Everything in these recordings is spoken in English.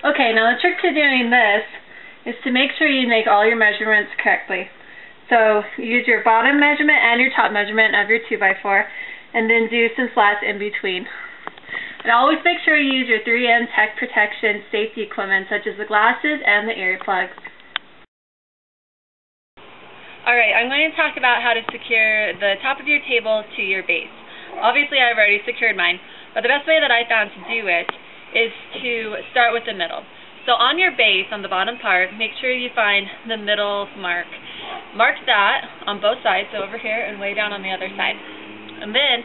Okay, now the trick to doing this is to make sure you make all your measurements correctly. So use your bottom measurement and your top measurement of your 2x4, and then do some slats in between. And always make sure you use your 3M tech protection safety equipment such as the glasses and the earplugs. Alright, I'm going to talk about how to secure the top of your table to your base. Obviously I've already secured mine, but the best way that I found to do it is to start with the middle. So on your base, on the bottom part, make sure you find the middle mark. Mark that on both sides, so over here and way down on the other side. And then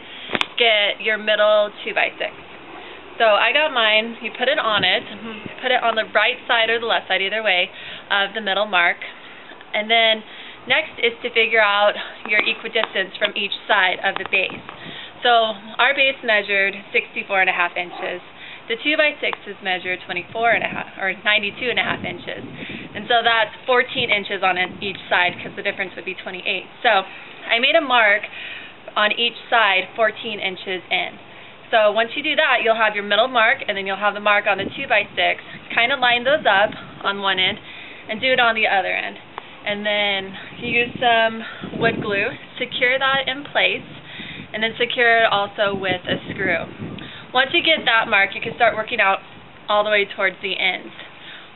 get your middle 2x6. So I got mine, you put it on on the right side or the left side, either way, of the middle mark. And then next is to figure out your equidistance from each side of the base. So our base measured 64.5 inches. The 2x6 is measured 92.5 inches. And so that's 14 inches on each side because the difference would be 28. So I made a mark on each side 14 inches in. So once you do that, you'll have your middle mark, and then you'll have the mark on the 2x6. Kind of line those up on one end and do it on the other end. And then use some wood glue, secure that in place, and then secure it also with a screw. Once you get that mark, you can start working out all the way towards the ends.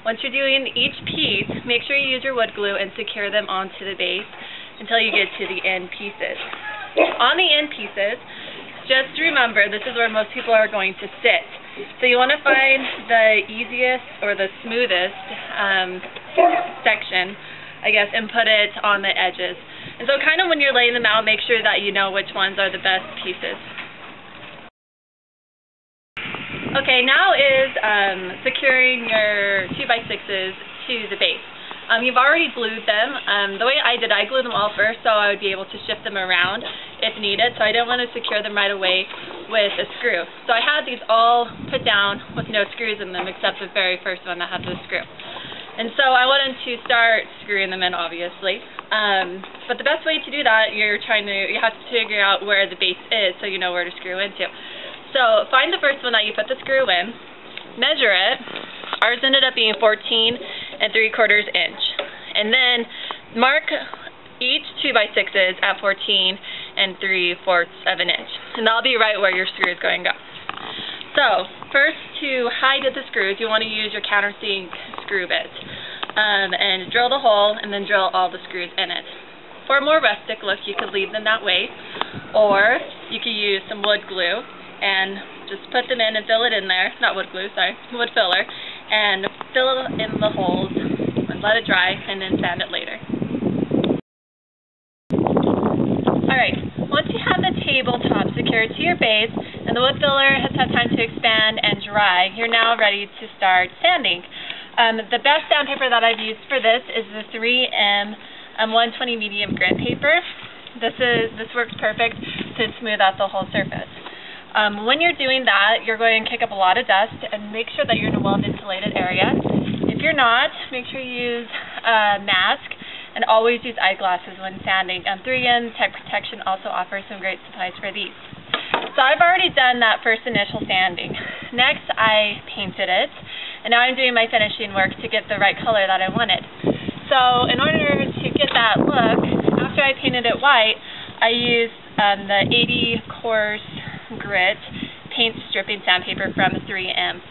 Once you're doing each piece, make sure you use your wood glue and secure them onto the base until you get to the end pieces. On the end pieces, just remember, this is where most people are going to sit. So you want to find the easiest or the smoothest section, I guess, and put it on the edges. And so kind of when you're laying them out, make sure that you know which ones are the best pieces. Okay, now is securing your 2x6s to the base. You've already glued them. The way I did, I glued them all first so I would be able to shift them around if needed. So I didn't want to secure them right away with a screw. So I had these all put down with no screws in them except the very first one that had the screw. And so I wanted to start screwing them in, obviously. But the best way to do that, you have to figure out where the base is so you know where to screw into. So find the first one that you put the screw in, measure it. Ours ended up being 14 3/4 inch. And then mark each 2x6s at 14 3/4 of an inch. And that'll be right where your screw is going to go. So first, to hide the screws, you want to use your countersink screw bit. And drill the hole and then drill all the screws in it. For a more rustic look, you could leave them that way, or you could use some wood glue and just put them in and fill it in there. Not wood glue, sorry, wood filler. And fill in the holes and let it dry and then sand it later. Alright, once you have the tabletop secured to your base and the wood filler has had time to expand and dry, you're now ready to start sanding. The best sandpaper that I've used for this is the 3M 120 medium grit paper. This works perfect to smooth out the whole surface. When you're doing that, you're going to kick up a lot of dust, and make sure that you're in a well-ventilated area. If you're not, make sure you use a mask and always use eyeglasses when sanding. 3M Tech Protection also offers some great supplies for these. So I've already done that first initial sanding. Next, I painted it, and now I'm doing my finishing work to get the right color that I wanted. So in order to get that look, after I painted it white, I used the 80 coarse grit paint stripping sandpaper from 3M.